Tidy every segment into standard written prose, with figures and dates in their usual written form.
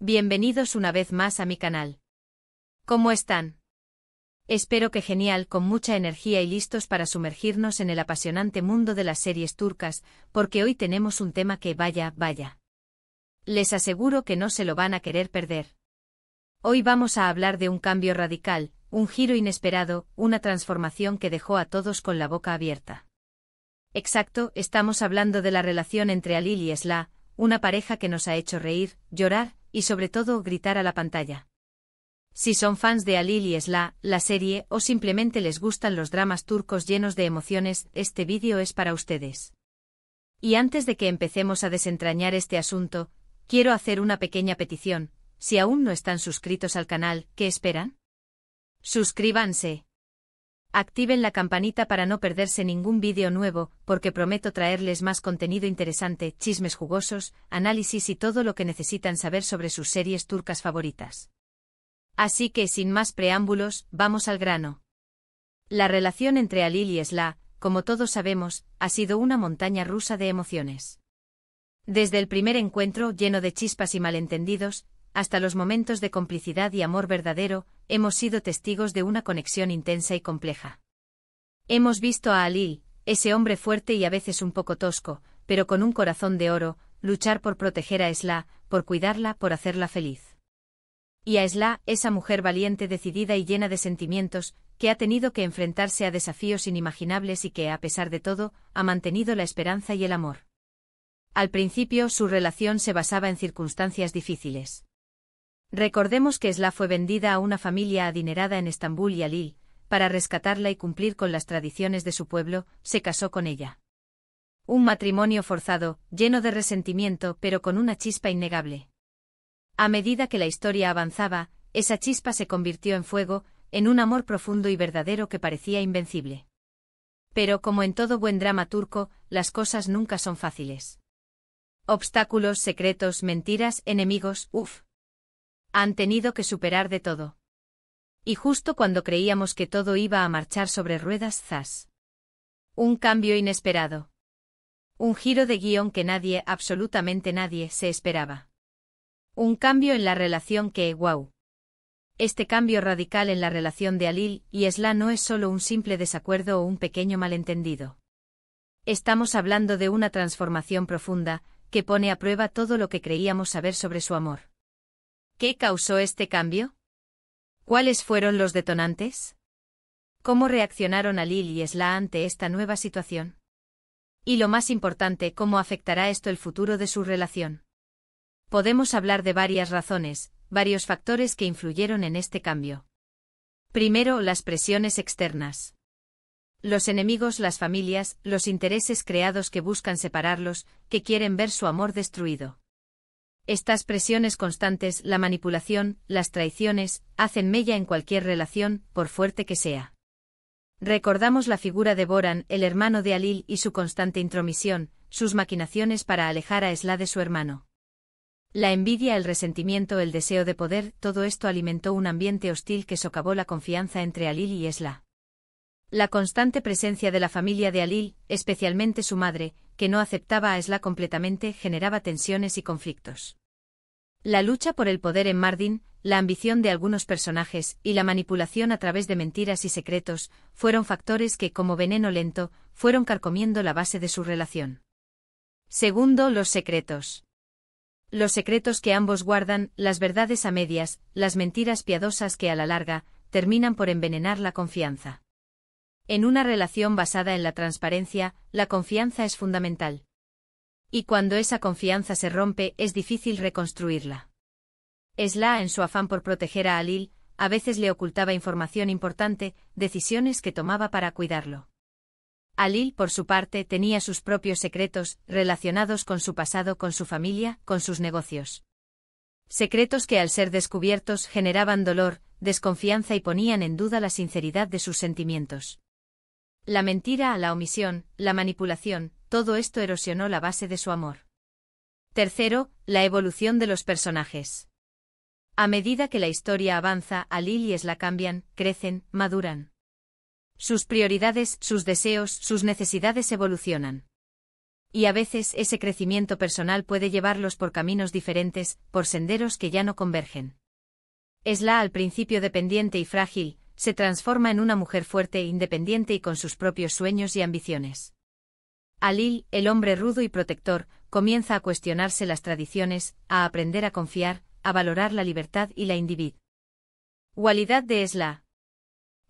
Bienvenidos una vez más a mi canal. ¿Cómo están? Espero que genial, con mucha energía y listos para sumergirnos en el apasionante mundo de las series turcas, porque hoy tenemos un tema que vaya. Les aseguro que no se lo van a querer perder. Hoy vamos a hablar de un cambio radical, un giro inesperado, una transformación que dejó a todos con la boca abierta. Exacto, estamos hablando de la relación entre Halil y Esla, una pareja que nos ha hecho reír, llorar, y sobre todo gritar a la pantalla. Si son fans de Halil y Esla, la serie, o simplemente les gustan los dramas turcos llenos de emociones, este vídeo es para ustedes. Y antes de que empecemos a desentrañar este asunto, quiero hacer una pequeña petición. Si aún no están suscritos al canal, ¿qué esperan? Suscríbanse. Activen la campanita para no perderse ningún vídeo nuevo, porque prometo traerles más contenido interesante, chismes jugosos, análisis y todo lo que necesitan saber sobre sus series turcas favoritas. Así que sin más preámbulos, vamos al grano. La relación entre Halil y Esla, como todos sabemos, ha sido una montaña rusa de emociones. Desde el primer encuentro lleno de chispas y malentendidos, hasta los momentos de complicidad y amor verdadero, hemos sido testigos de una conexión intensa y compleja. Hemos visto a Halil, ese hombre fuerte y a veces un poco tosco, pero con un corazón de oro, luchar por proteger a Esla, por cuidarla, por hacerla feliz. Y a Esla, esa mujer valiente, decidida y llena de sentimientos, que ha tenido que enfrentarse a desafíos inimaginables y que, a pesar de todo, ha mantenido la esperanza y el amor. Al principio, su relación se basaba en circunstancias difíciles. Recordemos que Esla fue vendida a una familia adinerada en Estambul y Halil, para rescatarla y cumplir con las tradiciones de su pueblo, se casó con ella. Un matrimonio forzado, lleno de resentimiento pero con una chispa innegable. A medida que la historia avanzaba, esa chispa se convirtió en fuego, en un amor profundo y verdadero que parecía invencible. Pero como en todo buen drama turco, las cosas nunca son fáciles. Obstáculos, secretos, mentiras, enemigos, han tenido que superar de todo. Y justo cuando creíamos que todo iba a marchar sobre ruedas, ¡zas! Un cambio inesperado. Un giro de guión que nadie, absolutamente nadie, se esperaba. Un cambio en la relación que, ¡wow! Este cambio radical en la relación de Halil y Esla no es solo un simple desacuerdo o un pequeño malentendido. Estamos hablando de una transformación profunda, que pone a prueba todo lo que creíamos saber sobre su amor. ¿Qué causó este cambio? ¿Cuáles fueron los detonantes? ¿Cómo reaccionaron Halil y Esla ante esta nueva situación? Y lo más importante, ¿cómo afectará esto el futuro de su relación? Podemos hablar de varias razones, varios factores que influyeron en este cambio. Primero, las presiones externas. Los enemigos, las familias, los intereses creados que buscan separarlos, que quieren ver su amor destruido. Estas presiones constantes, la manipulación, las traiciones, hacen mella en cualquier relación, por fuerte que sea. Recordamos la figura de Boran, el hermano de Halil, y su constante intromisión, sus maquinaciones para alejar a Esla de su hermano. La envidia, el resentimiento, el deseo de poder, todo esto alimentó un ambiente hostil que socavó la confianza entre Halil y Esla. La constante presencia de la familia de Halil, especialmente su madre, que no aceptaba a Esla completamente, generaba tensiones y conflictos. La lucha por el poder en Mardin, la ambición de algunos personajes y la manipulación a través de mentiras y secretos fueron factores que, como veneno lento, fueron carcomiendo la base de su relación. Segundo, los secretos. Los secretos que ambos guardan, las verdades a medias, las mentiras piadosas que a la larga terminan por envenenar la confianza. En una relación basada en la transparencia, la confianza es fundamental. Y cuando esa confianza se rompe, es difícil reconstruirla. Esla, en su afán por proteger a Halil, a veces le ocultaba información importante, decisiones que tomaba para cuidarlo. Halil, por su parte, tenía sus propios secretos, relacionados con su pasado, con su familia, con sus negocios. Secretos que al ser descubiertos generaban dolor, desconfianza y ponían en duda la sinceridad de sus sentimientos. La mentira, la omisión, la manipulación, todo esto erosionó la base de su amor. Tercero, la evolución de los personajes. A medida que la historia avanza, Halil y Esla cambian, crecen, maduran. Sus prioridades, sus deseos, sus necesidades evolucionan. Y a veces ese crecimiento personal puede llevarlos por caminos diferentes, por senderos que ya no convergen. Esla, al principio dependiente y frágil, se transforma en una mujer fuerte, independiente y con sus propios sueños y ambiciones. Alil, el hombre rudo y protector, comienza a cuestionarse las tradiciones, a aprender a confiar, a valorar la libertad y la individualidad de Esla.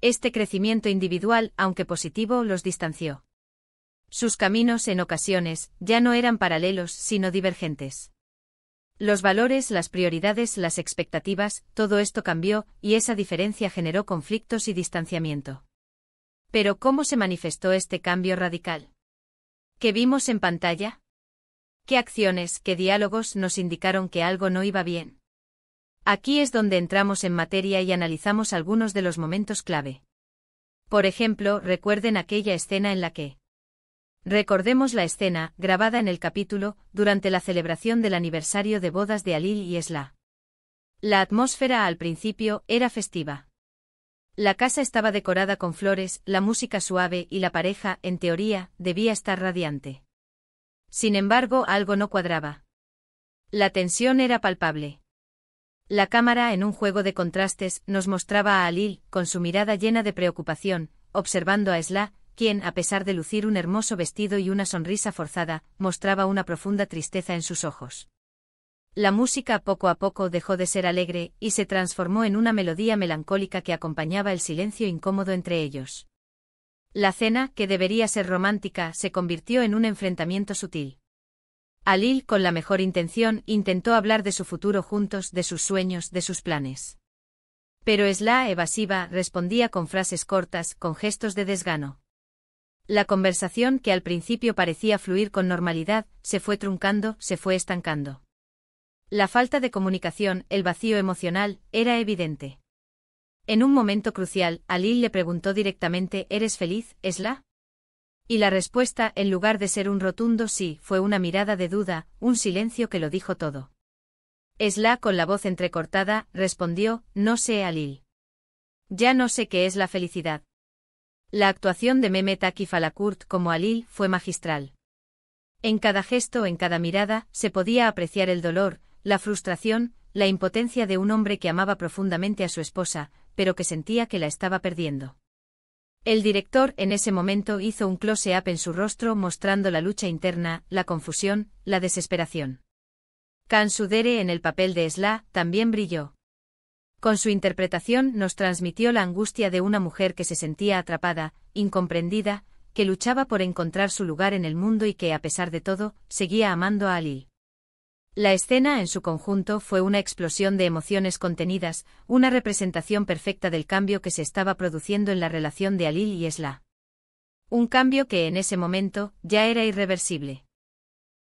Este crecimiento individual, aunque positivo, los distanció. Sus caminos, en ocasiones, ya no eran paralelos, sino divergentes. Los valores, las prioridades, las expectativas, todo esto cambió, y esa diferencia generó conflictos y distanciamiento. Pero ¿cómo se manifestó este cambio radical? ¿Qué vimos en pantalla? ¿Qué acciones, qué diálogos nos indicaron que algo no iba bien? Aquí es donde entramos en materia y analizamos algunos de los momentos clave. Por ejemplo, recuerden aquella escena en la que... Recordemos la escena, grabada en el capítulo, durante la celebración del aniversario de bodas de Alil y Esla. La atmósfera al principio era festiva. La casa estaba decorada con flores, la música suave y la pareja, en teoría, debía estar radiante. Sin embargo, algo no cuadraba. La tensión era palpable. La cámara, en un juego de contrastes, nos mostraba a Alil, con su mirada llena de preocupación, observando a Esla, quien, a pesar de lucir un hermoso vestido y una sonrisa forzada, mostraba una profunda tristeza en sus ojos. La música poco a poco dejó de ser alegre, y se transformó en una melodía melancólica que acompañaba el silencio incómodo entre ellos. La cena, que debería ser romántica, se convirtió en un enfrentamiento sutil. Alil, con la mejor intención, intentó hablar de su futuro juntos, de sus sueños, de sus planes. Pero Esla, evasiva, respondía con frases cortas, con gestos de desgano. La conversación, que al principio parecía fluir con normalidad, se fue truncando, se fue estancando. La falta de comunicación, el vacío emocional, era evidente. En un momento crucial, Alil le preguntó directamente: ¿Eres feliz, Esla? Y la respuesta, en lugar de ser un rotundo sí, fue una mirada de duda, un silencio que lo dijo todo. Esla, con la voz entrecortada, respondió: no sé, Alil. Ya no sé qué es la felicidad. La actuación de Mehmet Akif Alakurt como Alil fue magistral. En cada gesto, en cada mirada, se podía apreciar el dolor, la frustración, la impotencia de un hombre que amaba profundamente a su esposa, pero que sentía que la estaba perdiendo. El director en ese momento hizo un close-up en su rostro mostrando la lucha interna, la confusión, la desesperación. Can Sudere en el papel de Esla también brilló. Con su interpretación nos transmitió la angustia de una mujer que se sentía atrapada, incomprendida, que luchaba por encontrar su lugar en el mundo y que, a pesar de todo, seguía amando a Alil. La escena en su conjunto fue una explosión de emociones contenidas, una representación perfecta del cambio que se estaba produciendo en la relación de Alil y Esla. Un cambio que en ese momento ya era irreversible.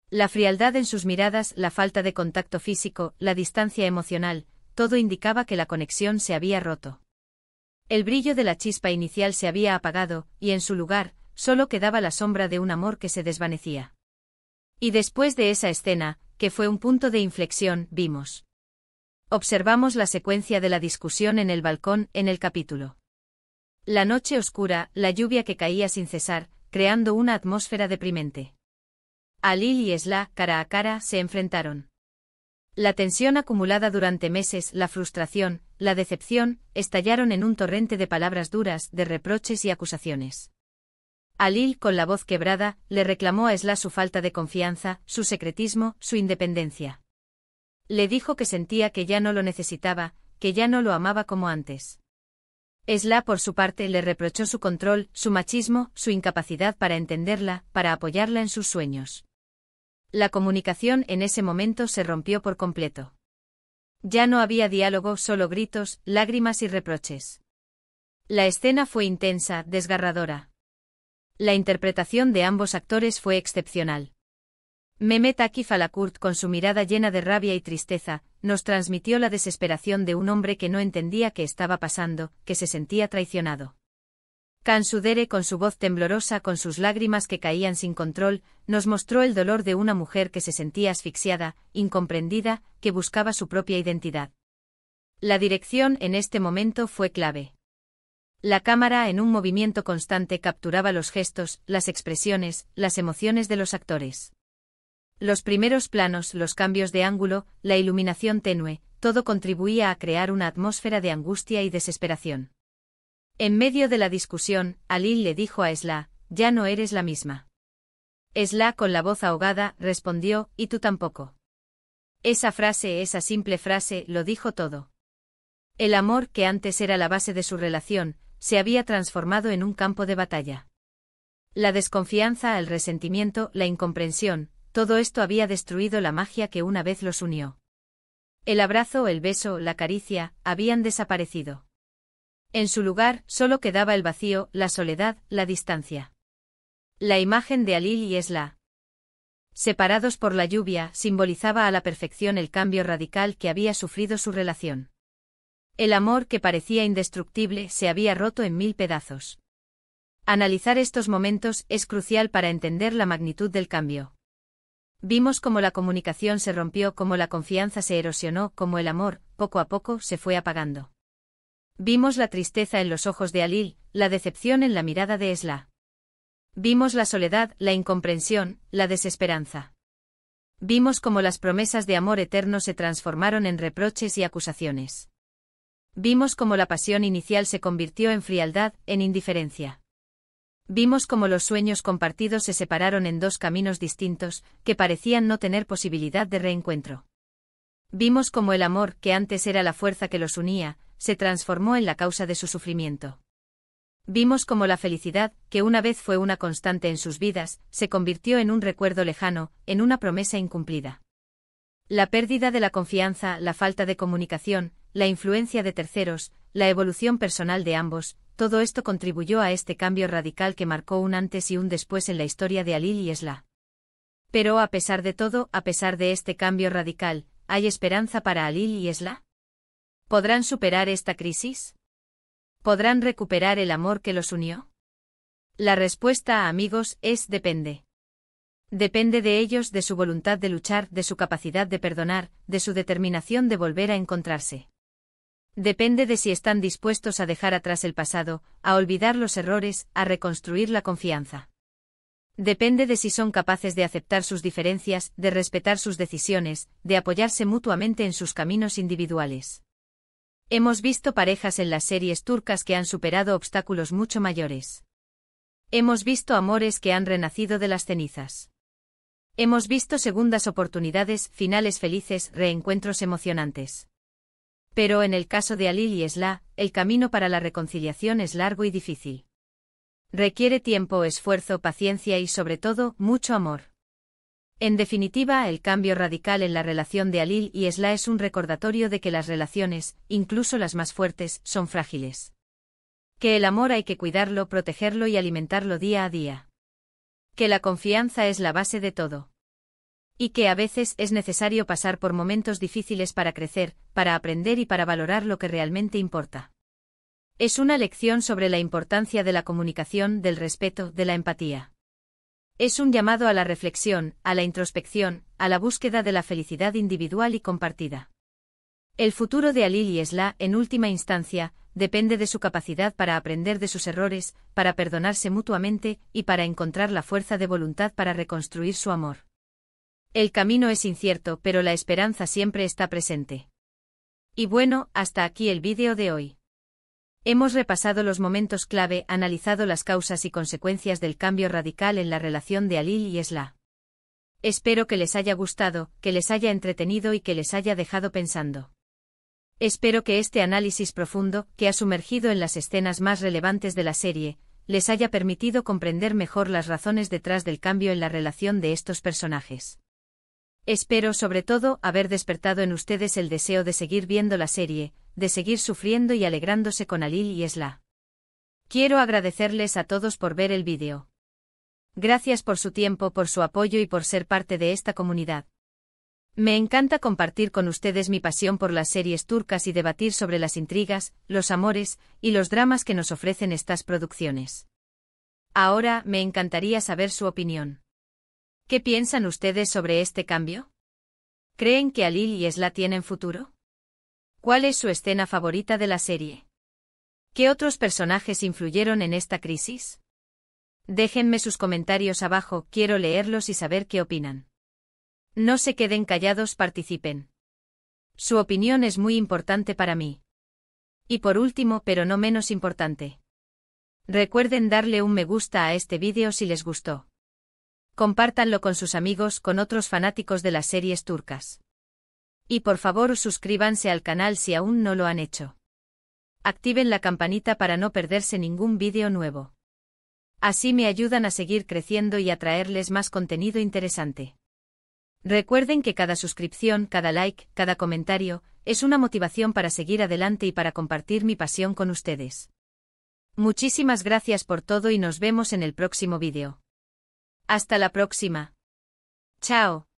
La frialdad en sus miradas, la falta de contacto físico, la distancia emocional, todo indicaba que la conexión se había roto. El brillo de la chispa inicial se había apagado, y en su lugar, solo quedaba la sombra de un amor que se desvanecía. Y después de esa escena, que fue un punto de inflexión, observamos la secuencia de la discusión en el balcón, en el capítulo. La noche oscura, la lluvia que caía sin cesar, creando una atmósfera deprimente. Alil y Esla, cara a cara, se enfrentaron. La tensión acumulada durante meses, la frustración, la decepción, estallaron en un torrente de palabras duras, de reproches y acusaciones. Alil, con la voz quebrada, le reclamó a Esla su falta de confianza, su secretismo, su independencia. Le dijo que sentía que ya no lo necesitaba, que ya no lo amaba como antes. Esla, por su parte, le reprochó su control, su machismo, su incapacidad para entenderla, para apoyarla en sus sueños. La comunicación en ese momento se rompió por completo. Ya no había diálogo, solo gritos, lágrimas y reproches. La escena fue intensa, desgarradora. La interpretación de ambos actores fue excepcional. Mehmet Akif Alakurt, con su mirada llena de rabia y tristeza, nos transmitió la desesperación de un hombre que no entendía qué estaba pasando, que se sentía traicionado. Can Sudere, con su voz temblorosa, con sus lágrimas que caían sin control, nos mostró el dolor de una mujer que se sentía asfixiada, incomprendida, que buscaba su propia identidad. La dirección en este momento fue clave. La cámara en un movimiento constante capturaba los gestos, las expresiones, las emociones de los actores. Los primeros planos, los cambios de ángulo, la iluminación tenue, todo contribuía a crear una atmósfera de angustia y desesperación. En medio de la discusión, Alil le dijo a Esla, «Ya no eres la misma». Esla, con la voz ahogada, respondió, «Y tú tampoco». Esa frase, esa simple frase, lo dijo todo. El amor, que antes era la base de su relación, se había transformado en un campo de batalla. La desconfianza, el resentimiento, la incomprensión, todo esto había destruido la magia que una vez los unió. El abrazo, el beso, la caricia, habían desaparecido. En su lugar, solo quedaba el vacío, la soledad, la distancia. La imagen de Alil y Esla, separados por la lluvia, simbolizaba a la perfección el cambio radical que había sufrido su relación. El amor, que parecía indestructible, se había roto en 1000 pedazos. Analizar estos momentos es crucial para entender la magnitud del cambio. Vimos cómo la comunicación se rompió, cómo la confianza se erosionó, cómo el amor, poco a poco, se fue apagando. Vimos la tristeza en los ojos de Alil, la decepción en la mirada de Esla. Vimos la soledad, la incomprensión, la desesperanza. Vimos cómo las promesas de amor eterno se transformaron en reproches y acusaciones. Vimos cómo la pasión inicial se convirtió en frialdad, en indiferencia. Vimos cómo los sueños compartidos se separaron en dos caminos distintos, que parecían no tener posibilidad de reencuentro. Vimos cómo el amor, que antes era la fuerza que los unía, se transformó en la causa de su sufrimiento. Vimos cómo la felicidad, que una vez fue una constante en sus vidas, se convirtió en un recuerdo lejano, en una promesa incumplida. La pérdida de la confianza, la falta de comunicación, la influencia de terceros, la evolución personal de ambos, todo esto contribuyó a este cambio radical que marcó un antes y un después en la historia de Alil y Esla. Pero a pesar de todo, a pesar de este cambio radical, ¿hay esperanza para Alil y Esla? ¿Podrán superar esta crisis? ¿Podrán recuperar el amor que los unió? La respuesta, amigos, es depende. Depende de ellos, de su voluntad de luchar, de su capacidad de perdonar, de su determinación de volver a encontrarse. Depende de si están dispuestos a dejar atrás el pasado, a olvidar los errores, a reconstruir la confianza. Depende de si son capaces de aceptar sus diferencias, de respetar sus decisiones, de apoyarse mutuamente en sus caminos individuales. Hemos visto parejas en las series turcas que han superado obstáculos mucho mayores. Hemos visto amores que han renacido de las cenizas. Hemos visto segundas oportunidades, finales felices, reencuentros emocionantes. Pero en el caso de Alil y Esla, el camino para la reconciliación es largo y difícil. Requiere tiempo, esfuerzo, paciencia y, sobre todo, mucho amor. En definitiva, el cambio radical en la relación de Alil y Esla es un recordatorio de que las relaciones, incluso las más fuertes, son frágiles. Que el amor hay que cuidarlo, protegerlo y alimentarlo día a día. Que la confianza es la base de todo. Y que a veces es necesario pasar por momentos difíciles para crecer, para aprender y para valorar lo que realmente importa. Es una lección sobre la importancia de la comunicación, del respeto, de la empatía. Es un llamado a la reflexión, a la introspección, a la búsqueda de la felicidad individual y compartida. El futuro de Alil y Esla, en última instancia, depende de su capacidad para aprender de sus errores, para perdonarse mutuamente y para encontrar la fuerza de voluntad para reconstruir su amor. El camino es incierto, pero la esperanza siempre está presente. Y bueno, hasta aquí el vídeo de hoy. Hemos repasado los momentos clave, analizado las causas y consecuencias del cambio radical en la relación de Alil y Esla. Espero que les haya gustado, que les haya entretenido y que les haya dejado pensando. Espero que este análisis profundo, que ha sumergido en las escenas más relevantes de la serie, les haya permitido comprender mejor las razones detrás del cambio en la relación de estos personajes. Espero, sobre todo, haber despertado en ustedes el deseo de seguir viendo la serie, de seguir sufriendo y alegrándose con Alil y Esla. Quiero agradecerles a todos por ver el vídeo. Gracias por su tiempo, por su apoyo y por ser parte de esta comunidad. Me encanta compartir con ustedes mi pasión por las series turcas y debatir sobre las intrigas, los amores y los dramas que nos ofrecen estas producciones. Ahora, me encantaría saber su opinión. ¿Qué piensan ustedes sobre este cambio? ¿Creen que Alil y Esla tienen futuro? ¿Cuál es su escena favorita de la serie? ¿Qué otros personajes influyeron en esta crisis? Déjenme sus comentarios abajo, quiero leerlos y saber qué opinan. No se queden callados, participen. Su opinión es muy importante para mí. Y por último, pero no menos importante. Recuerden darle un me gusta a este vídeo si les gustó. Compártanlo con sus amigos, con otros fanáticos de las series turcas. Y por favor suscríbanse al canal si aún no lo han hecho. Activen la campanita para no perderse ningún vídeo nuevo. Así me ayudan a seguir creciendo y a traerles más contenido interesante. Recuerden que cada suscripción, cada like, cada comentario, es una motivación para seguir adelante y para compartir mi pasión con ustedes. Muchísimas gracias por todo y nos vemos en el próximo vídeo. Hasta la próxima. Chao.